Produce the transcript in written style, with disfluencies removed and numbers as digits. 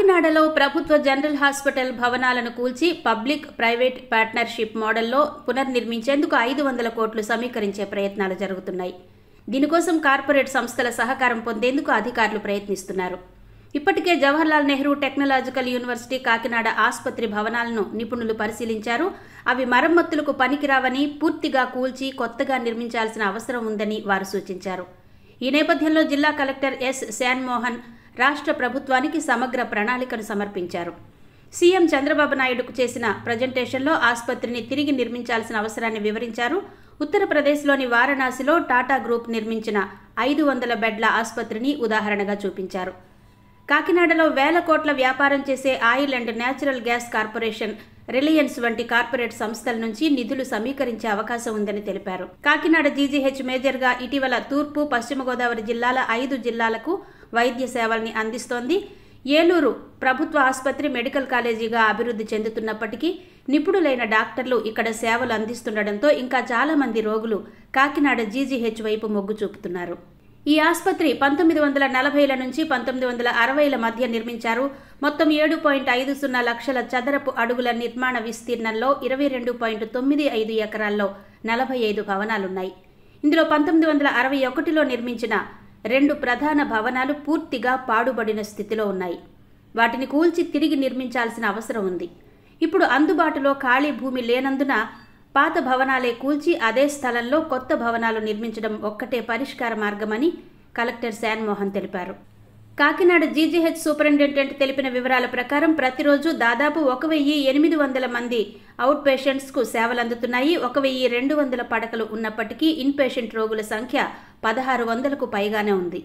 కాకినాడలో ప్రభుత్వ general hospital భవనాలను కూల్చి పబ్లిక్ ప్రైవేట్ పార్ట్నర్షిప్ మోడల్లో పునర్నిర్మించేందుకు 500 కోట్లు సమీకరించే ప్రయత్నాలు జరుగుతున్నాయి. దీనికోసం కార్పొరేట్ సంస్థల సహకారం పొందేందుకు అధికారులు ప్రయత్నిస్తున్నారు. ఇప్పటికే జవహర్లాల్ నెహ్రూ టెక్నాలజికల్ యూనివర్సిటీ కాకినాడ ఆసుపత్రి భవనాలను నిపుణులు పరిశీలించారు. అవి మరమ్మతులకు పనికిరావని, పూర్తిగా కూల్చి కొత్తగా నిర్మించాల్సిన అవసరం ఉందని వారు సూచించారు. ఈ నేపథ్యంలో జిల్లా కలెక్టర్ ఎస్ శాన్మోహన్ రాష్ట్ర ప్రభుత్వానికి సమగ్ర ప్రణాళికను సమర్పించారు. సీఎం చంద్రబాబు నాయుడుకు చేసిన ప్రజెంటేషన్లో ఆసుపత్రిని తిరిగి నిర్మించాల్సిన అవసరాన్ని వివరించారు. ఉత్తరప్రదేశ్లోని వారణాసిలో టాటా గ్రూప్ నిర్మించిన 500 బెడ్ల ఆసుపత్రిని ఉదాహరణగా చూపించారు. కాకినాడలో వేల కోట్ల వ్యాపారం చేసే oil and natural gas corporation, Reliance వంటి కార్పొరేట్ సంస్థల నుంచి నిధులు సమీకరించే అవకాశం ఉందని తెలిపారు. కాకినాడ జీజీహెచ్ మేజర్గా ఇటీవల తూర్పు, పశ్చిమ గోదావరి జిల్లాల 5 జిల్లాలకు వైద్య సేవల్ని అందిస్తోంది. ఏలూరు ప్రభుత్వ ఆసుపత్రి మెడికల్ కాలేజీగా అభివృద్ధి చెందుతున్నప్పటికీ నిపుణులైన డాక్టర్లు ఇక్కడ సేవలు అందిస్తుండటంతో ఇంకా చాలా మంది రోగులు కాకినాడ జీజీహెచ్ వైపు మొగ్గు చూపుతున్నారు. ఈ ఆసుపత్రి 1940ల నుంచి 1960ల మధ్య నిర్మించారు. మొత్తం 7.50 లక్షల చదరపు అడుగుల నిర్మాణ విస్తీర్ణంలో 22.95 ఎకరాల్లో 45 భవనాలున్నాయి. ఇందులో 1961లో నిర్మించిన 2 ప్రధాన భవనాలు పూర్తిగా పాడుబడిన స్థితిలో ఉన్నాయి. వాటిని కూల్చి తిరిగి నిర్మించాల్సిన అవసరం ఉంది. ఇప్పుడు అందుబాటులో ఖాళీ భూమి లేనందున పాత భవనాలే కూల్చి అదే స్థలంలో కొత్త భవనాలు నిర్మించడం ఒక్కటే పరిష్కార మార్గమని కలెక్టర్ శాన్మోహన్ తెలిపారు. కాకినాడ జీజీహెచ్ సూపరింటెండెంట్ తెలిపిన వివరాల ప్రకారం ప్రతిరోజు దాదాపు 1800 మంది అవుట్ పేషెంట్స్కు సేవలందుతున్నాయి. 1200 పడకలు ఉన్నప్పటికీ ఇన్ పేషెంట్ రోగుల సంఖ్య 1600కు పైగానే ఉంది.